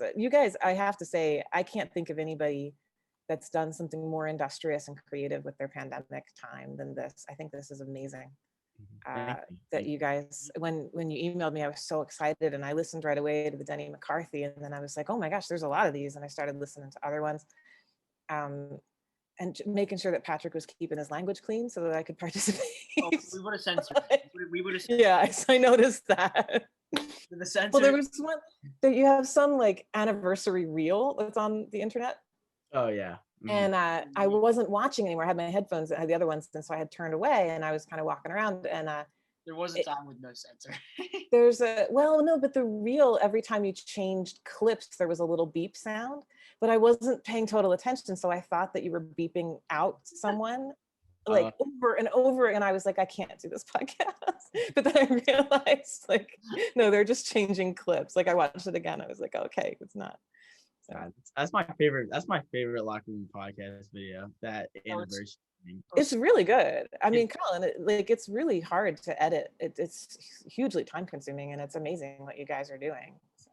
years. You guys, I have to say, I can't think of anybody that's done something more industrious and creative with their pandemic time than this. I think this is amazing. That you guys, when you emailed me, I was so excited, and I listened right away to the Denney McCarthy, and then I was like, oh my gosh, there's a lot of these, and I started listening to other ones, and making sure that Patrick was keeping his language clean so that I could participate. Oh, we would have censored. We would have. Yeah, I noticed that. The censor. Well, there was one that you have some like anniversary reel that's on the internet. Oh yeah. And I wasn't watching anymore. I had my headphones, I had the other ones, and so I had turned away, and I was kind of walking around, and there was a time with no censor. There's no, but the reel, every time you changed clips, there was a little beep sound, but I wasn't paying total attention, so I thought that you were beeping out someone like over and over, and I was like, I can't do this podcast. But then I realized, like, no, they're just changing clips. Like, I watched it again, I was like, okay, it's not. So. That's my favorite. That's my favorite Locker Room podcast video. That anniversary. It's really good. I mean, Colin, it's really hard to edit. It's hugely time consuming, and it's amazing what you guys are doing. So.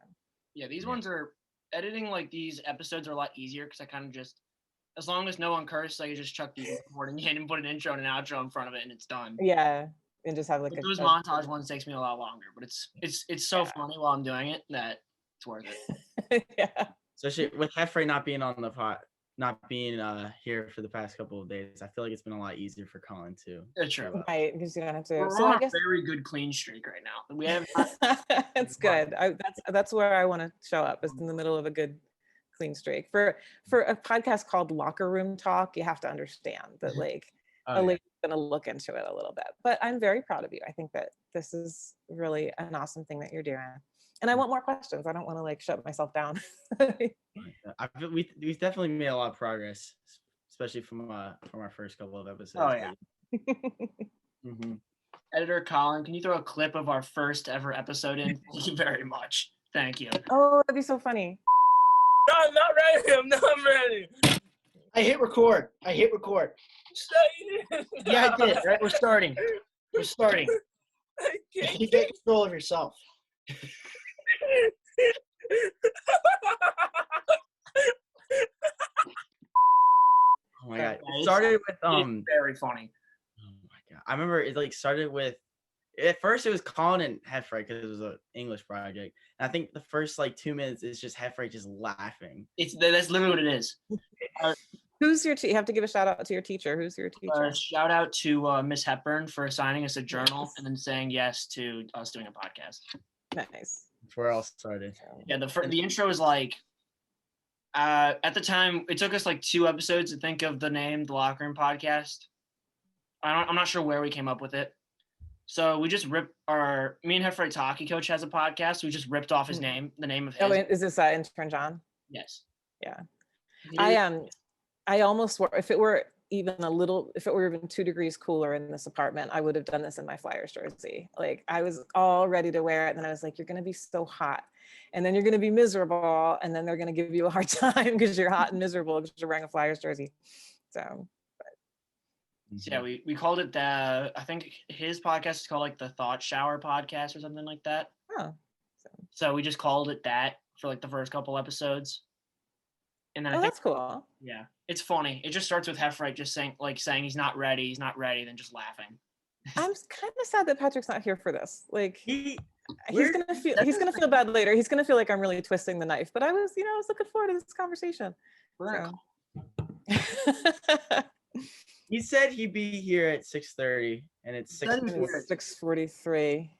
Yeah, these ones are editing. Like these episodes are a lot easier because I kind of just, as long as no one curses, I can just chuck the recording in and put an intro and an outro in front of it, and it's done. Yeah, and just have like those montage ones takes me a lot longer, but it's so funny while I'm doing it that it's worth it. Yeah. Especially with Hefrey not being on the pot, not being here for the past couple of days, I feel like it's been a lot easier for Colin too. It's true. Right, because you don't have to. We're on a very good clean streak right now. We have. It's good. That's where I want to show up, is in the middle of a good clean streak. For a podcast called Locker Room Talk, you have to understand that a lady's going to look into it a little bit. But I'm very proud of you. I think that this is really an awesome thing that you're doing. And I want more questions. I don't want to shut myself down. We've definitely made a lot of progress, especially from our first couple of episodes. Oh yeah. Mm-hmm. Editor Colin, can you throw a clip of our first ever episode in? Thank you very much. Thank you. Oh, that'd be so funny. No, I'm not ready. I'm not ready. I hit record. Yeah, I did. Right, we're starting. You get control of yourself. Oh my god! It started with It's very funny. Oh my god! I remember it started with. At first, it was Colin and Hefrey because it was an English project. And I think the first 2 minutes is just Hefrey just laughing. That's literally what it is. Who's your you have to give a shout out to your teacher. Who's your teacher? Shout out to Miss Hepburn for assigning us a journal and then saying yes to us doing a podcast. Nice. That's where it all started. Yeah, the intro is at the time it took us 2 episodes to think of the name, the Locker Room Podcast. I'm not sure where we came up with it. So we just ripped me and Hefrey Hockey Coach has a podcast. So we just ripped off his name, the name of his. Oh, is this intern John? Yes. Yeah. I almost, if it were even 2 degrees cooler in this apartment, I would have done this in my Flyers jersey. I was all ready to wear it. And then I was like, you're going to be so hot. And then you're going to be miserable. And then they're going to give you a hard time because you're hot and miserable because you're wearing a Flyers jersey. So. Yeah, we called it I think his podcast is called the Thought Shower Podcast or something like that. Oh. So we just called it that for the first couple episodes. And then that's cool. Yeah, it's funny. It just starts with Hefrey just saying he's not ready, then just laughing. I'm kind of sad that Patrick's not here for this. He's gonna feel bad later. He's gonna feel like I'm really twisting the knife. But I was looking forward to this conversation. He said he'd be here at 6:30, and it's 6:43.